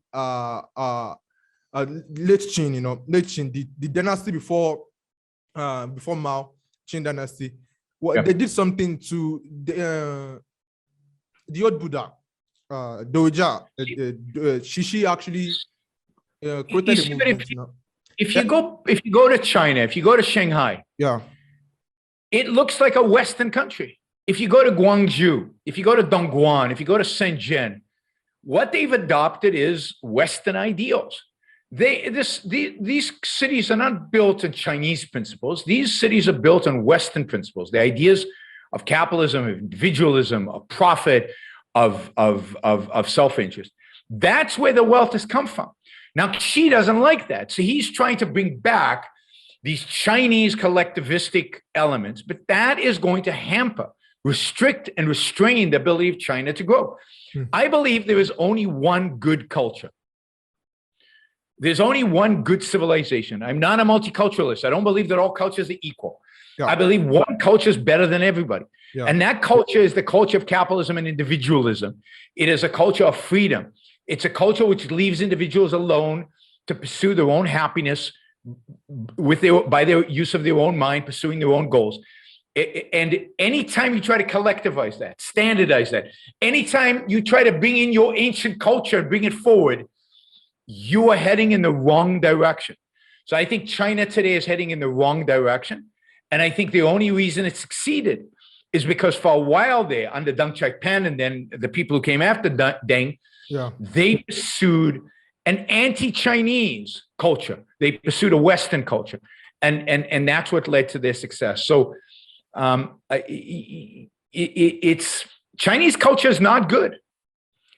late Qing, the dynasty before Mao, Qing dynasty, they did something to the old Buddha, Doja, Shishi actually created a movement. If you go to China, if you go to Shanghai, it looks like a Western country. If you go to Guangzhou, if you go to Dongguan, if you go to Shenzhen, what they've adopted is Western ideals. These cities are not built on Chinese principles. These cities are built on Western principles. The ideas of capitalism, of individualism, of profit, of self-interest. That's where the wealth has come from. Now, Xi doesn't like that. So he's trying to bring back these Chinese collectivistic elements, but that is going to hamper, restrict, and restrain the ability of China to grow. I believe there is only one good culture. There's only one good civilization. I'm not a multiculturalist. I don't believe that all cultures are equal. I believe one culture is better than everybody. And that culture is the culture of capitalism and individualism. It is a culture of freedom. It's a culture which leaves individuals alone to pursue their own happiness by their use of their own mind, pursuing their own goals. And anytime you try to collectivize that, standardize that, anytime you try to bring in your ancient culture and bring it forward, you are heading in the wrong direction. So I think China today is heading in the wrong direction. And I think the only reason it succeeded is because for a while there, under Deng Xiaoping and then the people who came after Deng, they pursued an anti-Chinese culture. They pursued a Western culture. And that's what led to their success. So it's Chinese culture is not good.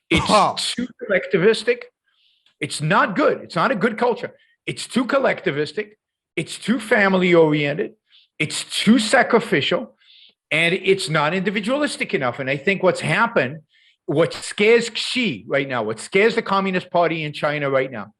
It's too collectivistic. It's not good. It's not a good culture. It's too collectivistic. It's too family oriented. It's too sacrificial. And it's not individualistic enough. And I think what's happened, what scares Xi right now, what scares the Communist Party in China right now,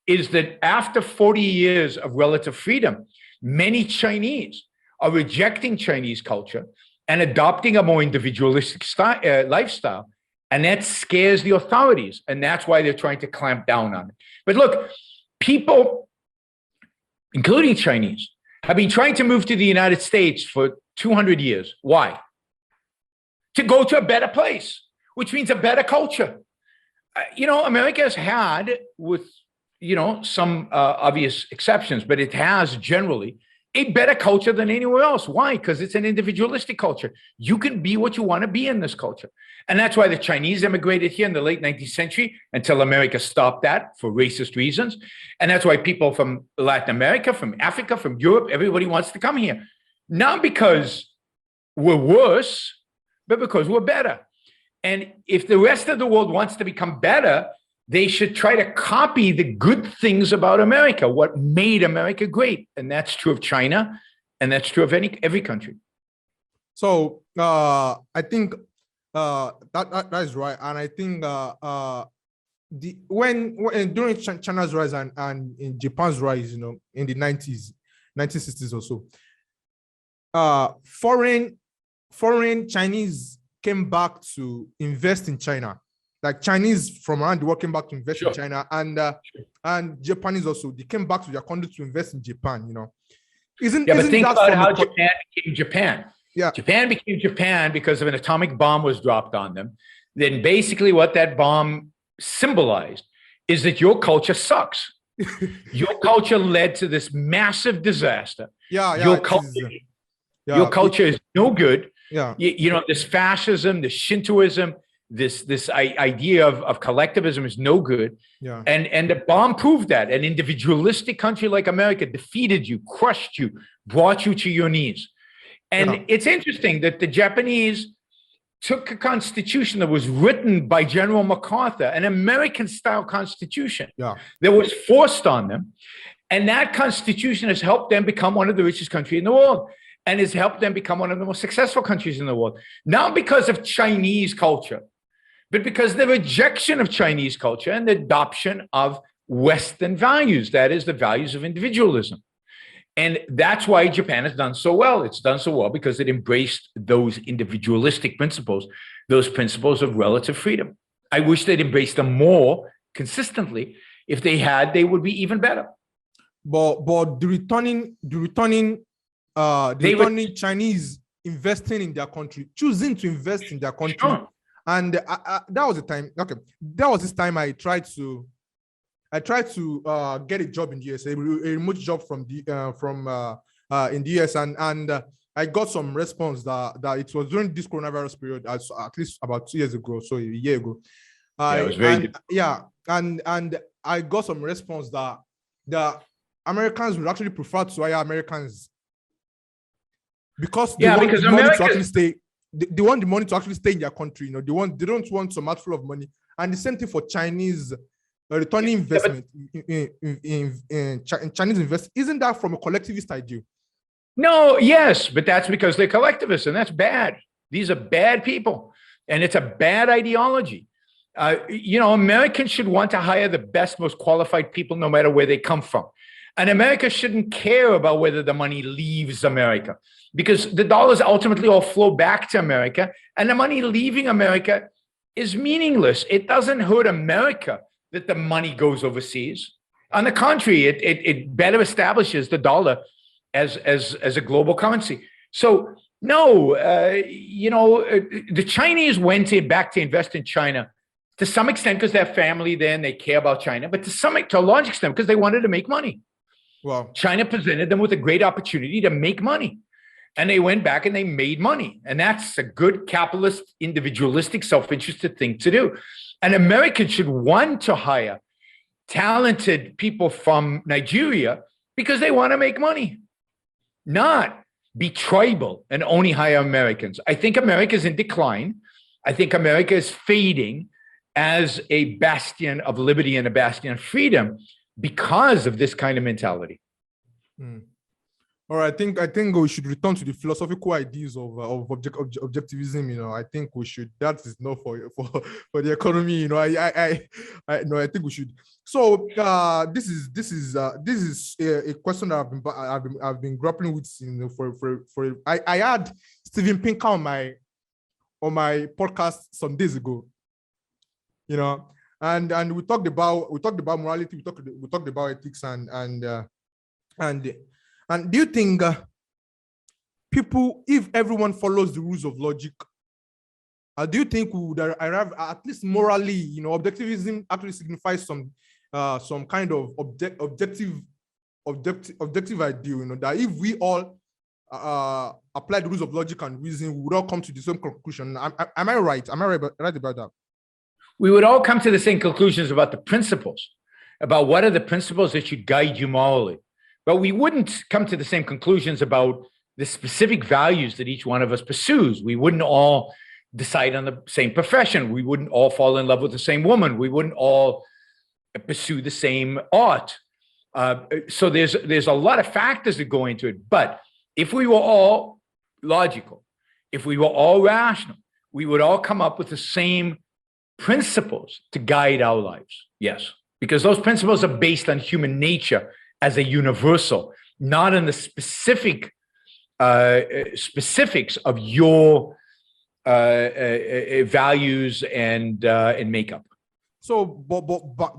is that after 40 years of relative freedom, many Chinese are rejecting Chinese culture and adopting a more individualistic lifestyle. And that scares the authorities. And that's why they're trying to clamp down on it. But look, people, including Chinese, have been trying to move to the United States for 200 years. Why? To go to a better place, which means a better culture. America has had, with, some obvious exceptions, but it has generally a better culture than anywhere else. Why? Because it's an individualistic culture. You can be what you want to be in this culture. And that's why the Chinese immigrated here in the late 19th century until America stopped that for racist reasons. And that's why people from Latin America, from Africa, from Europe, everybody wants to come here. Not because we're worse, but because we're better. And if the rest of the world wants to become better, they should try to copy the good things about America, what made America great. And that's true of China, and that's true of every country. So I think that is right. And I think when during China's rise and in Japan's rise, in the 1960s or so, foreign Chinese came back to invest in China. Like Chinese from around the world came back to invest in China, and Japanese also, they came back to their country to invest in Japan. Isn't think that about how Japan became Japan. Yeah, Japan became Japan because of an atomic bomb was dropped on them. Then basically, what that bomb symbolized is that your culture sucks. Your culture led to this massive disaster. Your culture is no good. This fascism, this Shintoism, this idea of collectivism is no good. And the bomb proved that. An individualistic country like America defeated you, crushed you, brought you to your knees. And it's interesting that the Japanese took a constitution that was written by General MacArthur, an American-style constitution that was forced on them. And that constitution has helped them become one of the richest countries in the world, and has helped them become one of the most successful countries in the world. Not because of Chinese culture, but because the rejection of Chinese culture and the adoption of Western values, that is, the values of individualism. And that's why Japan has done so well. It's done so well because it embraced those individualistic principles, those principles of relative freedom. I wish they'd embraced them more consistently. If they had, they would be even better. But the returning Chinese investing in their country, choosing to invest in their country, and that was the time. Okay, that was this time I tried to get a job in the US, a remote job from in the US, and I got some response that it was during this coronavirus period, at least about 2 years ago, so a year ago. It was very and I got some response that the Americans would actually prefer to hire Americans because they want the money to actually stay. They want the money to actually stay in their country. They don't want some mouthful of money. And the same thing for Chinese returning investment in Chinese investment. Isn't that from a collectivist idea? No, yes, but that's because they're collectivists, and that's bad. These are bad people, and it's a bad ideology. Americans should want to hire the best, most qualified people, no matter where they come from. And America shouldn't care about whether the money leaves America, because the dollars ultimately all flow back to America, and the money leaving America is meaningless. It doesn't hurt America that the money goes overseas. On the contrary, it better establishes the dollar as a global currency. So no, the Chinese went back to invest in China to some extent because they have family there and they care about China, but to a large extent because they wanted to make money. Wow. China presented them with a great opportunity to make money. And they went back and they made money. And that's a good capitalist, individualistic, self-interested thing to do. And Americans should want to hire talented people from Nigeria because they want to make money, not be tribal and only hire Americans. I think America is in decline. I think America is fading as a bastion of liberty and a bastion of freedom because of this kind of mentality. All right, I think we should return to the philosophical ideas of objectivism. You know, I think we should. That is not for the economy. You know, I I think we should. So this is a question that I've been grappling with. You know, for I had Steven Pinker on my podcast some days ago. You know, and we talked about morality. We talked about ethics and do you think people, if everyone follows the rules of logic, do you think we would arrive at least morally? You know, objectivism actually signifies some kind of objective ideal. You know, that if we all apply the rules of logic and reason, we would all come to the same conclusion. Am I right? Am I right about that? We would all come to the same conclusions about the principles, about what are the principles that should guide you morally. But we wouldn't come to the same conclusions about the specific values that each one of us pursues. We wouldn't all decide on the same profession. We wouldn't all fall in love with the same woman. We wouldn't all pursue the same art. So there's a lot of factors that go into it. But if we were all logical, if we were all rational, we would all come up with the same principles to guide our lives. Yes, because those principles are based on human nature as a universal, not in the specific specifics of your values and makeup. So, but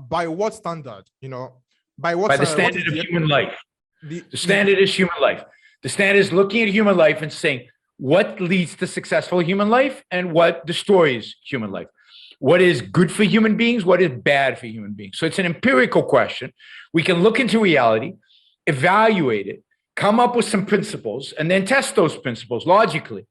by what standard? You know, by the standard of human life. The standard is human life. The standard is looking at human life and saying what leads to successful human life and what destroys human life. What is good for human beings? What is bad for human beings? So it's an empirical question. We can look into reality, evaluate it, come up with some principles, and then test those principles logically.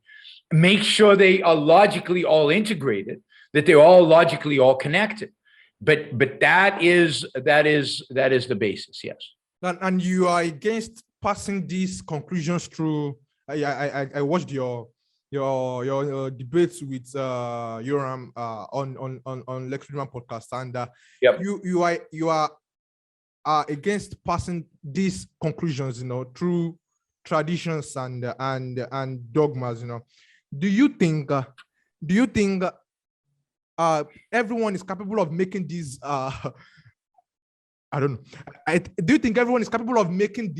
Make sure they are logically all integrated, that they're all logically all connected. But that is the basis, yes. And you are against passing these conclusions through. I watched your debates with Yaron on Lex Friedman podcast, and yep. you are against passing these conclusions, you know, through traditions and dogmas. You know, do you think everyone is capable of making these? I don't know. Do you think everyone is capable of making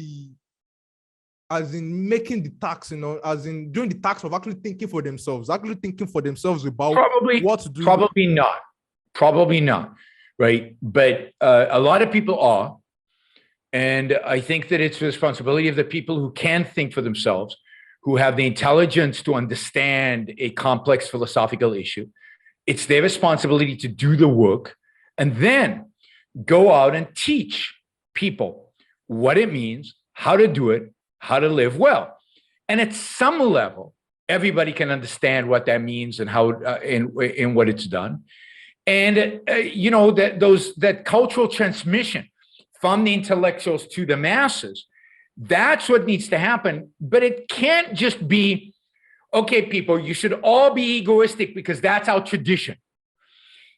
making the tax, you know, as in doing the tax of actually thinking for themselves about what to do? Probably not, right? But a lot of people are. And I think that it's the responsibility of the people who can think for themselves, who have the intelligence to understand a complex philosophical issue. It's their responsibility to do the work and then go out and teach people what it means, how to do it, how to live well. And at some level, everybody can understand what that means and how in what it's done. And you know, that cultural transmission from the intellectuals to the masses, that's what needs to happen. But it can't just be, okay, people, you should all be egoistic because that's our tradition.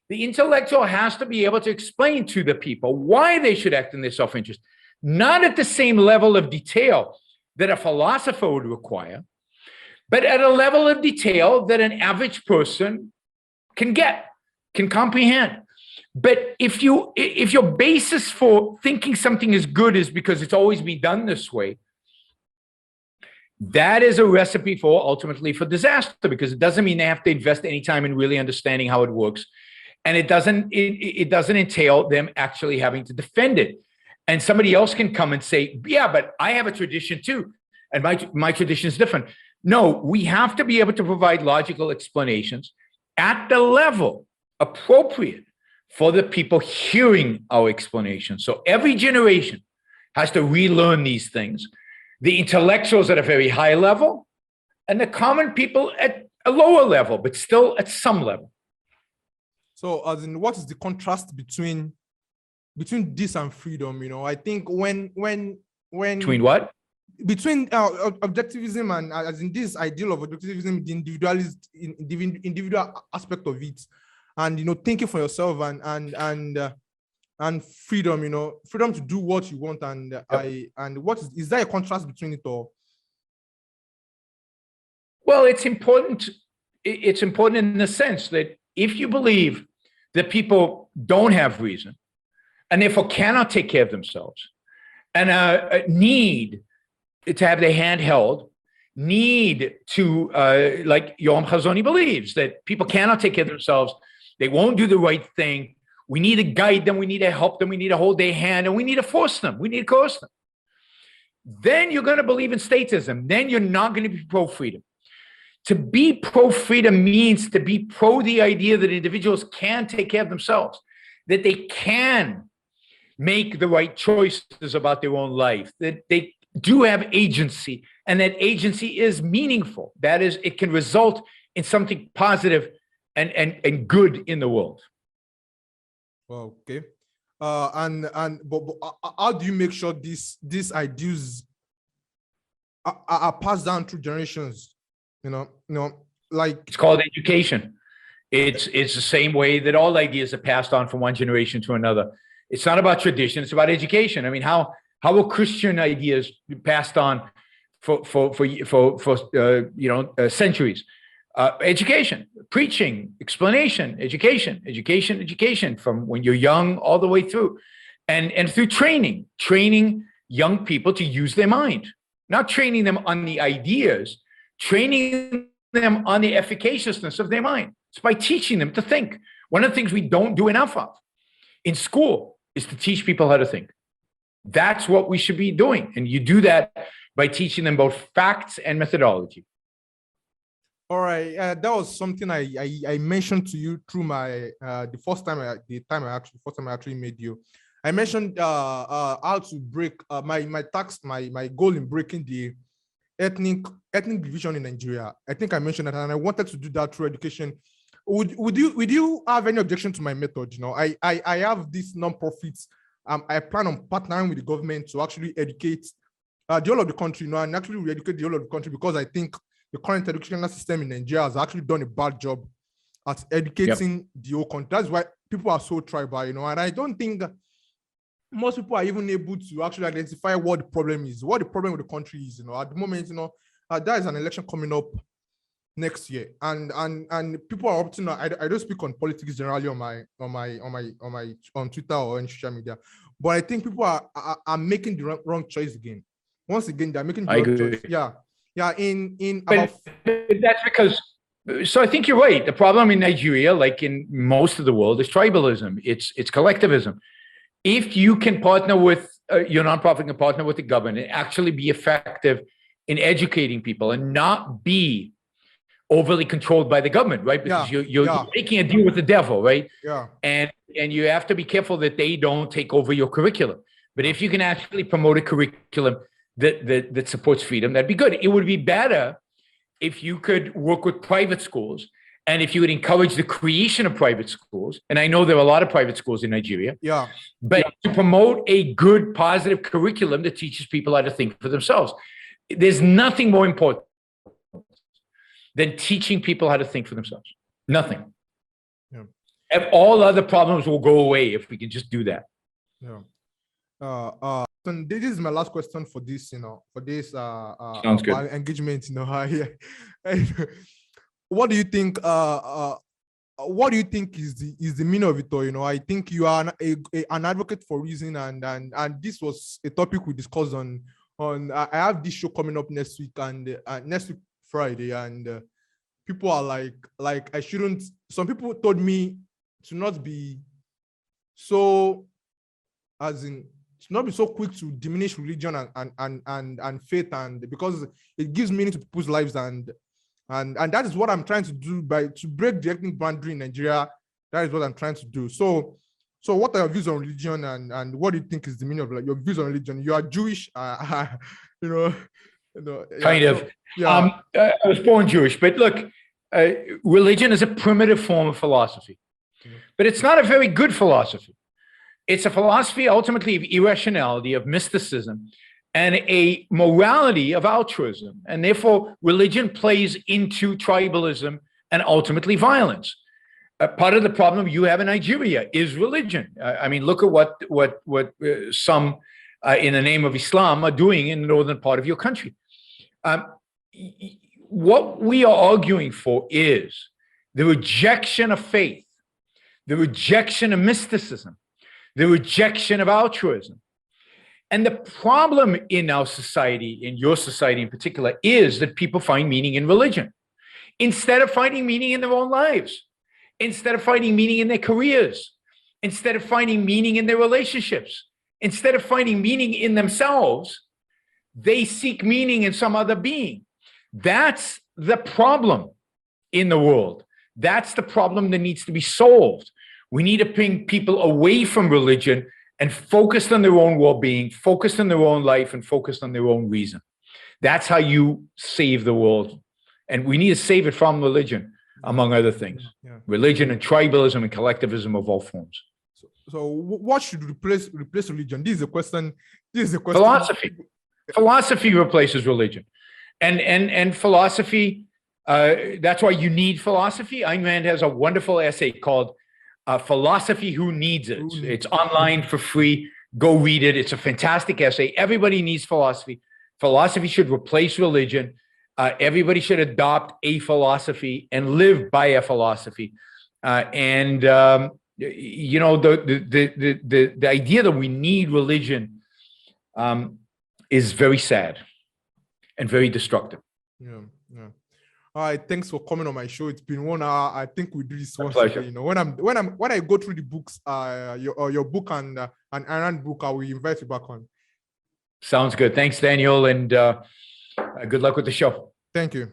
The intellectual has to be able to explain to the people why they should act in their self-interest, not at the same level of detail that a philosopher would require, but at a level of detail that an average person can comprehend. But if your basis for thinking something is good is because it's always been done this way, that is a recipe ultimately for disaster, because it doesn't mean they have to invest any time in really understanding how it works. And it doesn't entail them actually having to defend it. And somebody else can come and say, yeah, but I have a tradition too, and my tradition is different. No, we have to be able to provide logical explanations at the level appropriate for the people hearing our explanation. So every generation has to relearn these things. The intellectuals at a very high level, and the common people at a lower level, but still at some level. So, as in, what is the contrast between this and freedom? I think when Between what? Between objectivism and as in this ideal of objectivism, the individual aspect of it, and thinking for yourself and freedom, freedom to do what you want, and yep. What is there a contrast between it all? Well, it's important. It's important in the sense that if you believe that people don't have reason and therefore cannot take care of themselves, and need to have their hand held, need to, like Yoram Chazoni believes, that people cannot take care of themselves, they won't do the right thing, we need to guide them, we need to help them, we need to hold their hand, and we need to force them, we need to coerce them. Then you're going to believe in statism. Then you're not going to be pro-freedom. To be pro-freedom means to be pro the idea that individuals can take care of themselves, that they can make the right choices about their own life, that they do have agency, and that agency is meaningful. That is, it can result in something positive and good in the world. Well, okay. But how do you make sure these ideas are passed down through generations? Like it's called education. It's the same way that all ideas are passed on from one generation to another. It's not about tradition; it's about education. I mean, how are Christian ideas passed on for centuries? Education, preaching, explanation, education from when you're young all the way through, and through training young people to use their mind, not training them on the ideas, training them on the efficaciousness of their mind. It's by teaching them to think. One of the things we don't do enough of in school is to teach people how to think. That's what we should be doing. And you do that by teaching them both facts and methodology. All right. That was something I mentioned to you through my the first time I actually made you. I mentioned how to break my goal in breaking the ethnic division in Nigeria. I think I mentioned that, and I wanted to do that through education. Would you have any objection to my method? I have these non-profits. I plan on partnering with the government to actually educate the whole of the country, and actually re-educate the whole of the country, because I think the current educational system in Nigeria has actually done a bad job at educating the whole country. That's why people are so tribal, and I don't think most people are even able to actually identify what the problem is, what the problem with the country is. At the moment, there is an election coming up next year, and people are up to now. I don't speak on politics generally on Twitter or on social media, but I think people are making the wrong choice again. Once again, they're making the wrong choice. Yeah. But that's because. So I think you're right. The problem in Nigeria, like in most of the world, is tribalism. It's collectivism. If you can partner with your nonprofit, can partner with the government and actually be effective in educating people and not be overly controlled by the government, right? Because you're making a deal with the devil, right? Yeah. And you have to be careful that they don't take over your curriculum. But if you can actually promote a curriculum that supports freedom, that'd be good. It would be better if you could work with private schools, and if you would encourage the creation of private schools. And I know there are a lot of private schools in Nigeria. Yeah. But to promote a good, positive curriculum that teaches people how to think for themselves. There's nothing more important than teaching people how to think for themselves. Nothing. Yeah. And all other problems will go away if we can just do that. Yeah. And this is my last question for this, for this Sounds good. Engagement. What do you think? What do you think is the meaning of it all? I think you are an advocate for reason, and this was a topic we discussed on. I have this show coming up next week, and next week Friday, and people are like I shouldn't. Some people told me to not be so, as in, to not be so quick to diminish religion and faith, and because it gives meaning to people's lives, and that is what I'm trying to do to break the ethnic boundary in Nigeria. That is what I'm trying to do. So So what are your views on religion, and what do you think is the meaning of like your views on religion? You are Jewish, you know, Kind yeah, of. so, yeah, I was born Jewish, but look, religion is a primitive form of philosophy, but it's not a very good philosophy. It's a philosophy ultimately of irrationality, of mysticism, and a morality of altruism. And therefore, religion plays into tribalism and ultimately violence. Part of the problem you have in Nigeria is religion. I mean, look at what some in the name of Islam are doing in the northern part of your country. What we are arguing for is the rejection of faith, the rejection of mysticism, the rejection of altruism. And the problem in our society, in your society in particular, is that people find meaning in religion instead of finding meaning in their own lives, instead of finding meaning in their careers, instead of finding meaning in their relationships, instead of finding meaning in themselves. They seek meaning in some other being. That's the problem in the world. That's the problem that needs to be solved. We need to bring people away from religion and focused on their own well-being, focused on their own life, and focused on their own reason. That's how you save the world. And we need to save it from religion, among other things. Religion and tribalism and collectivism of all forms. So what should replace religion? This is the question. Philosophy. Philosophy replaces religion. And philosophy, that's why you need philosophy. Ayn Rand has a wonderful essay called Philosophy Who Needs It. It's online for free. Go read it. It's a fantastic essay. Everybody needs philosophy. Philosophy should replace religion. Everybody should adopt a philosophy and live by a philosophy. The idea that we need religion is very sad and very destructive. Yeah. All right, thanks for coming on my show. It's been 1 hour. I think we do this once pleasure. again. When I go through the books, your book and Ayn Rand book, I will invite you back on. Sounds good. Thanks, Daniel, and good luck with the show. Thank you.